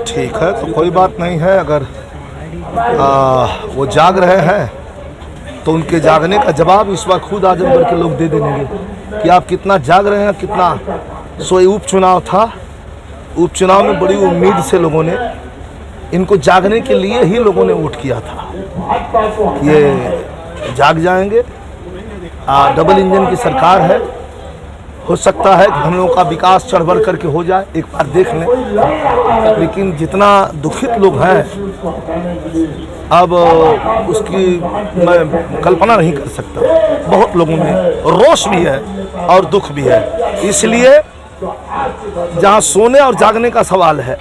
ठीक है, तो कोई बात नहीं है। अगर वो जाग रहे हैं तो उनके जागने का जवाब इस बार खुद आजमगढ़ के लोग दे देंगे कि आप कितना जाग रहे हैं, कितना। सो ये उपचुनाव था, उपचुनाव में बड़ी उम्मीद से लोगों ने इनको जागने के लिए ही लोगों ने वोट किया था। ये जाग जाएंगे। डबल इंजन की सरकार है, हो सकता है कि हम लोगों का विकास चढ़ बढ़ करके हो जाए, एक बार देख लें। लेकिन जितना दुखित लोग हैं अब उसकी मैं कल्पना नहीं कर सकता। बहुत लोगों में रोष भी है और दुख भी है। इसलिए जहां सोने और जागने का सवाल है,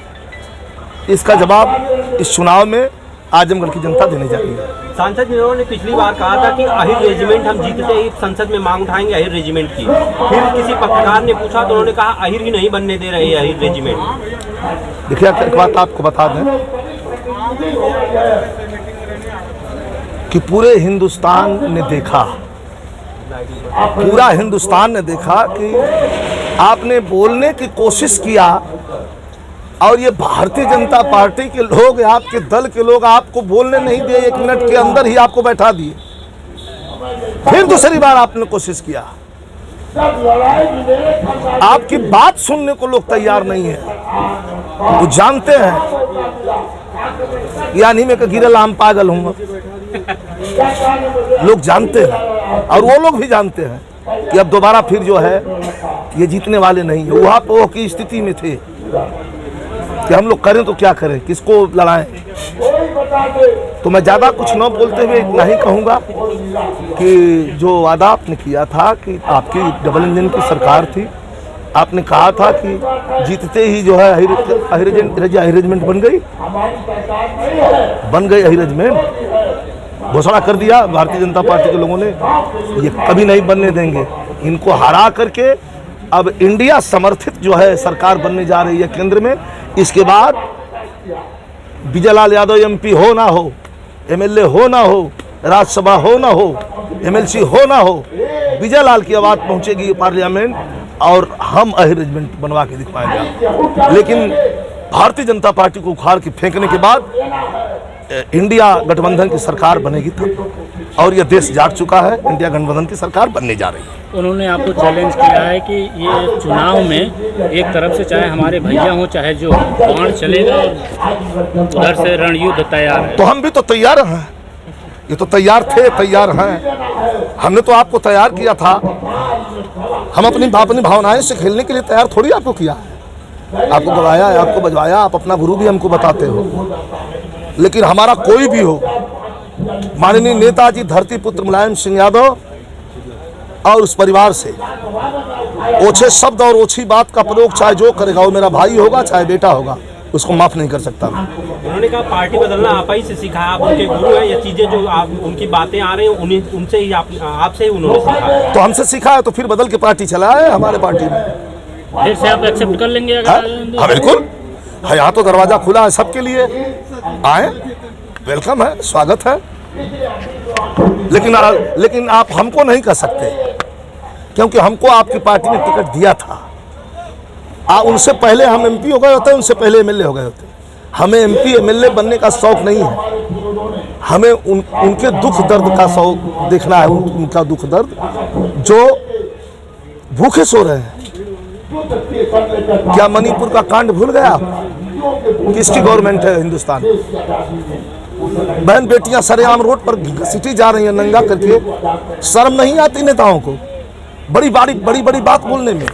इसका जवाब इस चुनाव में आजमगढ़ की जनता देने जा रही है। सांसद ने पिछली बार कहा था कि अहिर रेजिमेंट हम जीतते ही संसद में मांग उठाएंगे अहिर रेजिमेंट की। फिर किसी पत्रकार ने पूछा तो उन्होंने कहा अहिर ही नहीं बनने दे रहे अहिर रेजिमेंट। देखिए, एक बात आपको बता दें कि पूरे हिंदुस्तान ने देखा, पूरा हिंदुस्तान ने देखा कि आपने बोलने की कोशिश किया और ये भारतीय जनता पार्टी के लोग, आपके दल के लोग आपको बोलने नहीं दिए, 1 मिनट के अंदर ही आपको बैठा दिए। फिर दूसरी बार आपने कोशिश किया। आपकी बात सुनने को लोग तैयार नहीं है। वो जानते हैं, यानी मैं गिरल आम पागल हूँ, लोग जानते हैं और वो लोग भी जानते हैं कि अब दोबारा फिर जो है ये जीतने वाले नहीं है। वहाँ पे वो की स्थिति में थे कि हम लोग करें तो क्या करें, किसको लड़ाएं। तो मैं ज़्यादा कुछ न बोलते हुए इतना ही कहूँगा कि जो वादा आपने किया था कि आपकी डबल इंजन की सरकार थी, आपने कहा था कि जीतते ही जो है अहिर रेजिमेंट बन गई अहिर रेजिमेंट। घोषणा कर दिया भारतीय जनता पार्टी के लोगों ने, ये कभी नहीं बनने देंगे। इनको हरा करके अब इंडिया समर्थित जो है सरकार बनने जा रही है केंद्र में। इसके बाद विजय लाल यादव एमपी हो ना हो, एमएलए हो ना हो, राज्यसभा हो ना हो, एमएलसी हो ना हो, विजय लाल की आवाज़ पहुंचेगी पार्लियामेंट और हम अहिर रेजिमेंट बनवा के दिखवाएंगे। लेकिन भारतीय जनता पार्टी को उखाड़ के फेंकने के बाद इंडिया गठबंधन की सरकार बनेगी तब, और यह देश जाग चुका है, इंडिया गठबंधन की सरकार बनने जा रही है। उन्होंने आपको चैलेंज किया है कि ये चुनाव में एक तरफ से चाहे हमारे भैया हो चाहे जो बाण चलेगा, उधर से रणयुद्ध तैयार है। तो हम भी तो तैयार हैं, ये तो तैयार थे, तैयार हैं। हमने तो आपको तैयार किया था। हम अपनी भावनाएं से खेलने के लिए तैयार थोड़ी आपको किया है। आपको गवाया, आपको बजवाया, आप अपना गुरु भी हमको बताते हो। लेकिन हमारा कोई भी हो, माननीय नेताजी धरती पुत्र मुलायम सिंह यादव और उस परिवार से ओछे शब्द और ओछी बात का प्रयोग चाहे जो करेगा, वो मेरा भाई होगा चाहे बेटा होगा, उसको माफ नहीं कर सकता। उन्होंने कहा पार्टी बदलना आप ही से सीखा, आप उनके गुरु हैं। ये चीजें जो आप उनकी बातें आ रही हैं उनसे ही आपसे ही उन्होंने सीखा। तो हमसे सीखा है तो फिर बदल के पार्टी चला है हमारे पार्टी में। फिर से आप एक्सेप्ट कर लेंगे? हाँ बिल्कुल, यहाँ तो दरवाजा खुला है सबके लिए, आए, वेलकम है, स्वागत है। लेकिन आप हमको नहीं कह सकते क्योंकि हमको आपकी पार्टी ने टिकट दिया था। उनसे पहले हम एमपी हो गए होते, उनसे पहले एमएलए हो गए होते। हमें एमपी एमएलए बनने का शौक नहीं है, हमें उनके दुख दर्द का शौक देखना है। उनका दुख दर्द, जो भूखे सो रहे हैं। क्या मणिपुर का कांड भूल गया? किसकी गवर्नमेंट है हिंदुस्तान? बहन बेटियां सरेआम रोड पर घसीटी जा रही हैं नंगा करके। शर्म नहीं आती नेताओं को बड़ी बड़ी बात बोलने में?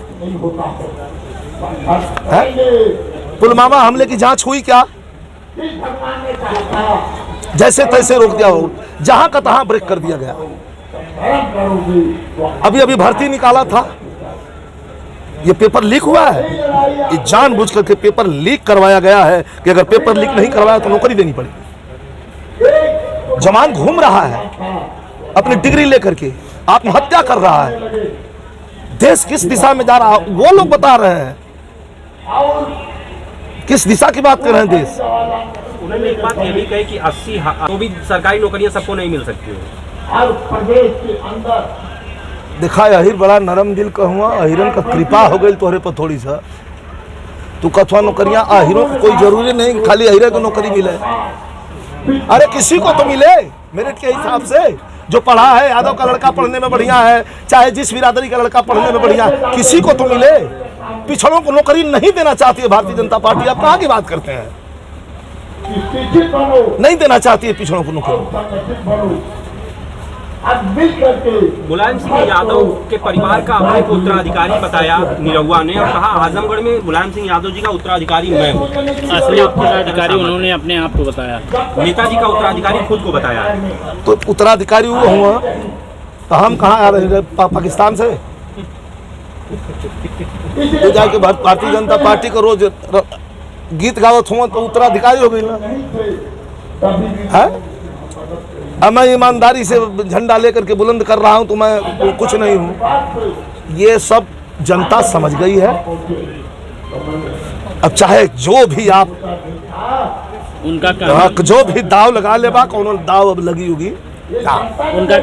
पुलवामा हमले की जांच हुई क्या? जैसे तैसे रोक दिया हो, जहां का तहां ब्रेक कर दिया गया। अभी भर्ती निकाला था, ये पेपर लीक हुआ है। ये जानबूझ करके पेपर लीक करवाया गया है कि अगर पेपर लीक नहीं करवाया तो नौकरी देनी पड़ेगी। जवान घूम रहा है अपनी डिग्री लेकर के, आत्महत्या कर रहा है। देश किस दिशा में जा रहा है वो लोग बता रहे हैं। किस दिशा की बात कर रहे हैं देश? उन्होंने एक बात ये भी कही कि 80 तो भी सरकारी नौकरियां सबको नहीं मिल सकती। देखा, अहिर बड़ा नरम दिल का हुआ, अहिरन का कृपा हो गई तोहरे पर थोड़ी सा। तू कथवा नौकरियां आहिरों को कोई जरूरी नहीं कि खाली अहिरे को नौकरी मिले, अरे किसी को तो मिले मेरिट के हिसाब से। जो पढ़ा है, यादव का लड़का पढ़ने में बढ़िया है, चाहे जिस बिरादरी का लड़का पढ़ने में बढ़िया है, किसी को तो मिले। पिछड़ों को नौकरी नहीं देना चाहती है भारतीय जनता पार्टी। आप कहाँ की बात करते हैं? नहीं देना चाहती है पिछड़ों को नौकरी। मुलायम सिंह यादव के परिवार का अपने को उत्तराधिकारी बताया निरहुआ ने, और कहा आजमगढ़ में मुलायम सिंह यादव जी का उत्तराधिकारी मैं हूँ। असली उत्तराधिकारी उन्होंने अपने आप को बताया, नेताजी का उत्तराधिकारी खुद को बताया है। तो उत्तराधिकारी वो हुआ तो हम कहाँ आ रहे हैं? पाकिस्तान से तो जाके भारतीय जनता पार्टी को रोज गीत गावत हुआ तो उत्तराधिकारी हो गई ना है? अब मैं ईमानदारी से झंडा लेकर के बुलंद कर रहा हूं तो मैं कुछ नहीं हूं। ये सब जनता समझ गई है। अब चाहे जो भी आप उनका जो भी दाव लगा ले बा, कौन दाव अब लगी होगी। उनका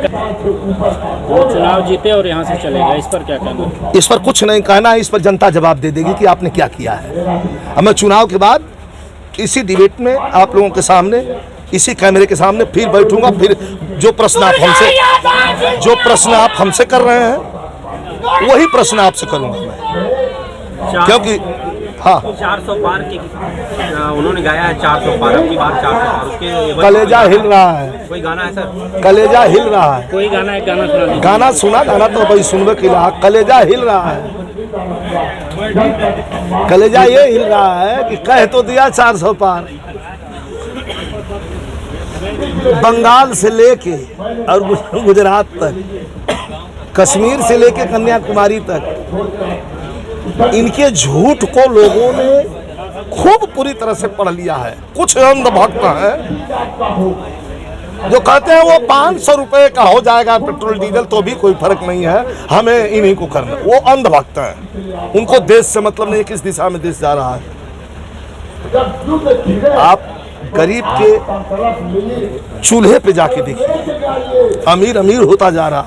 वो चुनाव जीते और यहाँ से चलेगा, इस पर क्या कहना? इस पर कुछ नहीं कहना है, इस पर जनता जवाब दे देगी कि आपने क्या किया है। अब मैं चुनाव के बाद इसी डिबेट में आप लोगों के सामने, इसी कैमरे के सामने फिर बैठूंगा, फिर जो प्रश्न आप हमसे कर रहे हैं वही प्रश्न आपसे करूंगा मैं, क्योंकि हाँ 400 पार की उन्होंने गाया है, 400 पार, अब की बार 400 पार। उसके कलेजा हिल रहा है, कोई गाना है सर? कलेजा हिल रहा है। कोई गाना, एक गाना सुना दीजिए। गाना सुना, गाना तो भाई सुनबे के लिए कलेजा हिल रहा है। कलेजा ये हिल रहा है कि कह तो दिया 400 पार। बंगाल से लेके और गुजरात तक, कश्मीर से लेके कन्याकुमारी तक, इनके झूठ को लोगों ने खूब पूरी तरह से पढ़ लिया है। कुछ अंधभक्त हैं जो कहते हैं वो 500 रुपए का हो जाएगा पेट्रोल डीजल तो भी कोई फर्क नहीं है, हमें इन्हीं को करना। वो अंधभक्त हैं, उनको देश से मतलब नहीं किस दिशा में देश जा रहा है। आप गरीब के चूल्हे पे जाके देखिए, अमीर अमीर होता जा रहा,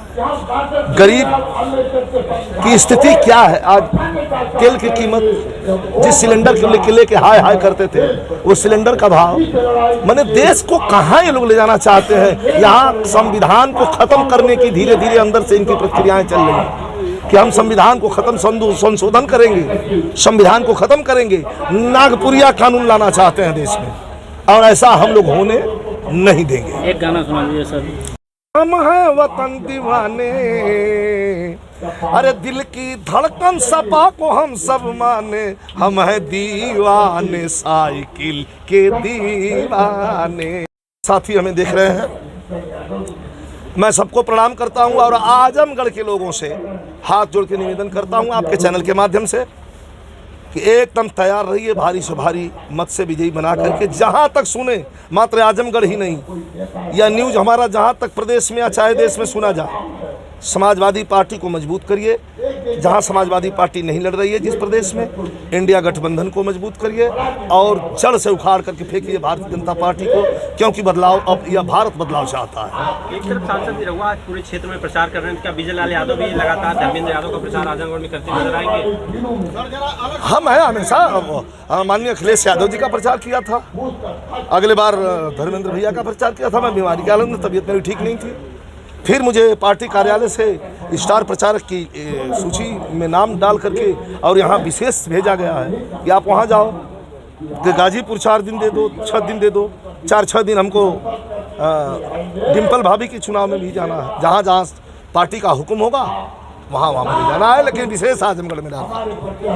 गरीब की स्थिति क्या है। आज तेल की कीमत, जिस सिलेंडर के लेके हाय हाय करते थे, वो सिलेंडर का भाव, माने देश को कहाँ ये लोग ले जाना चाहते हैं। यहाँ संविधान को खत्म करने की धीरे धीरे अंदर से इनकी प्रक्रियाएं चल रही हैं कि हम संविधान को खत्म, संशोधन करेंगे, संविधान को खत्म करेंगे, नागपुरिया कानून लाना चाहते हैं देश में, और ऐसा हम लोग होने नहीं देंगे। एक गाना सुना दीजिए सर। हम हैं वतन दीवाने, अरे दिल की धड़कन सपा को हम सब माने, हम हैं दीवाने साइकिल के दीवाने। साथी हमें देख रहे हैं, मैं सबको प्रणाम करता हूं और आजमगढ़ के लोगों से हाथ जोड़ के निवेदन करता हूं आपके चैनल के माध्यम से कि एकदम तैयार रहिए, भारी से भारी मत से विजयी बना करके। जहां तक सुने, मात्र आजमगढ़ ही नहीं, यह न्यूज़ हमारा जहां तक प्रदेश में या चाहे देश में सुना जाए, समाजवादी पार्टी को मजबूत करिए। जहां समाजवादी पार्टी नहीं लड़ रही है जिस प्रदेश में, इंडिया गठबंधन को मजबूत करिए और जड़ से उखाड़ करके फेंकिए भारतीय जनता पार्टी को, क्योंकि बदलाव अब यह भारत बदलाव चाहता है। एक तरफ सांसद निरहुआ पूरे क्षेत्र में प्रचार कर रहे हैं, क्या विजय लाल यादव भी लगातार धर्मेंद्र यादव का प्रचार आजमगढ़ में करते नजर आएंगे? हम हैं हमेशा माननीय अखिलेश यादव जी का प्रचार किया था, अगले बार धर्मेंद्र भैया का प्रचार किया था। मैं बीमारी के आलम में, तबीयत मेरी ठीक नहीं थी, फिर मुझे पार्टी कार्यालय से स्टार प्रचारक की सूची में नाम डाल करके और यहाँ विशेष भेजा गया है कि आप वहाँ जाओ, कि गाजीपुर 4 दिन दे दो, 6 दिन दे दो, 4-6 दिन हमको डिम्पल भाभी के चुनाव में भी जाना है। जहाँ जहाँ पार्टी का हुक्म होगा वहाँ मुझे जाना है, लेकिन विशेष आजमगढ़ में जाना है।